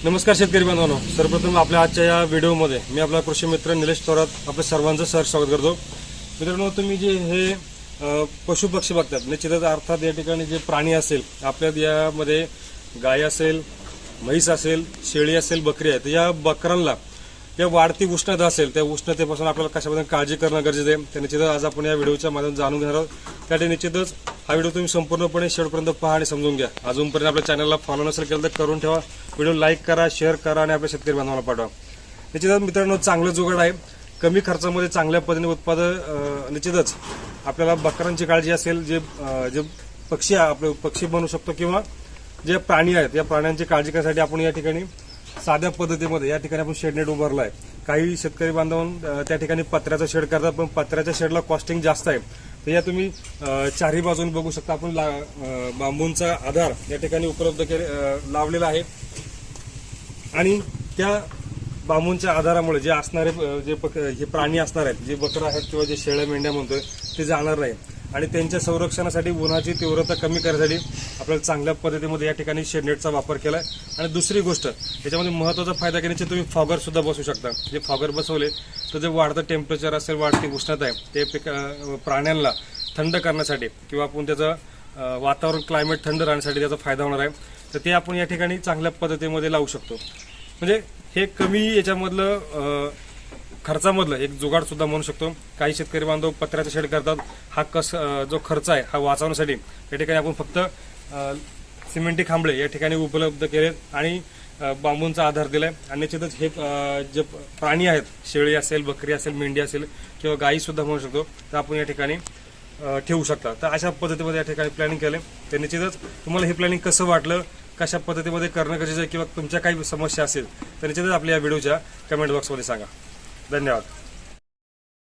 नमस्कार शेतकरी बांधवांनो, सर्वप्रथम आपल्या आजच्या या व्हिडिओमध्ये मी आपला कृषी मित्र निलेश थोरात आपल्या सर्वांचं स्वागत करतो। मित्रांनो, तुम्ही जे हे पशु पक्षी बघतात, निश्चितच अर्थात या ठिकाणी जे प्राणी असेल, आपल्या यामध्ये गाय असेल, म्हैस असेल, शेळी असेल, बकरी आहे, तर या बकरांना या वाढती उष्णता असेल, त्या उष्णतेपासून आपल्याला कशा पद्धतीने काळजी करणं गरजेचं आहे, त्या निश्चितच आज आपण या व्हिडिओच्या माध्यमातून जाणून घेणार आहोत। त्यासाठी निश्चितच हा व्हिडिओ तुम्ही संपूर्णपणे शेवटपर्यंत पहा आणि समजून घ्या। अजूनपर्यंत आपल्या चॅनलला फॉलो नसेल केलं तर करून ठेवा, व्हिडिओ लाईक करा, शेअर करा आणि आपल्या शेतकरी बांधवांना पाठवा। निश्चितच मित्रांनो, चांगलं जुगाड आहे, कमी खर्चामध्ये चांगल्या पद्धतीने उत्पादन। निश्चितच आपल्याला बकरांची काळजी असेल, जे पक्षी आपले पक्षी बनू शकतो किंवा जे प्राणी आहेत, या प्राण्यांची काळजी करण्यासाठी आपण या ठिकाणी साध्या पद्धतीमध्ये या ठिकाणी आपण शेड नेट उभारला आहे। काही शेतकरी बांधव त्या ठिकाणी पत्र्याचा शेड करतात, पण पत्र्याच्या शेडला कॉस्टिंग जास्त आहे। तर या तुम्ही चारही बाजूने बघू शकता, आपण बांबूंचा आधार या ठिकाणी उपलब्ध लावलेला आहे आणि त्या बांबूंच्या आधारामुळे जे असणारे हे प्राणी असणार आहेत, जे बकरं आहेत किंवा जे शेळ्या मेंढ्या म्हणतोय, ते जाणार नाही आणि त्यांच्या संरक्षणासाठी उन्हाची तीव्रता कमी करण्यासाठी आपल्याला चांगल्या पद्धतीमध्ये या ठिकाणी शेडनेटचा वापर केलाय। आणि दुसरी गोष्ट याच्यामध्ये महत्त्वाचा फायदा घेण्याची, तुम्ही फॉगर सुद्धा बसवू शकता। जे फॉगर बसवले तर जे वाढतं टेम्परेचर असेल, वाढती उष्णता आहे, ते प्राण्यांना थंड करण्यासाठी किंवा आपण त्याचं वातावरण क्लायमेट थंड राहण्यासाठी त्याचा फायदा होणार आहे। तर ते आपण या ठिकाणी चांगल्या पद्धतीमध्ये लावू शकतो। म्हणजे हे कमी याच्यामधलं खर्चामधलं एक जुगाड सुद्धा म्हणू शकतो। काही शेतकरी बांधव पत्र्याचा शेड करतात, हा जो खर्च आहे हा वाचवण्यासाठी या ठिकाणी आपण फक्त सिमेंटी खांबळे या ठिकाणी उपलब्ध केलेत आणि बांबूंचा आधार दिलाय। आणि निश्चितच हे जे प्राणी आहेत, शेळी असेल, बकरी असेल, मेंढी असेल किंवा गायी सुद्धा म्हणू शकतो, तर आपण या ठिकाणी ठेवू शकता। तर अशा पद्धतीमध्ये या ठिकाणी प्लॅनिंग केलं। तर निश्चितच तुम्हाला हे प्लॅनिंग कसं वाटलं, कशा पद्धतीमध्ये करणं गरजेचं आहे किंवा तुमच्या काही समस्या असेल तर निश्चितच आपल्या या व्हिडिओच्या कमेंट बॉक्समध्ये सांगा। धन्यवाद।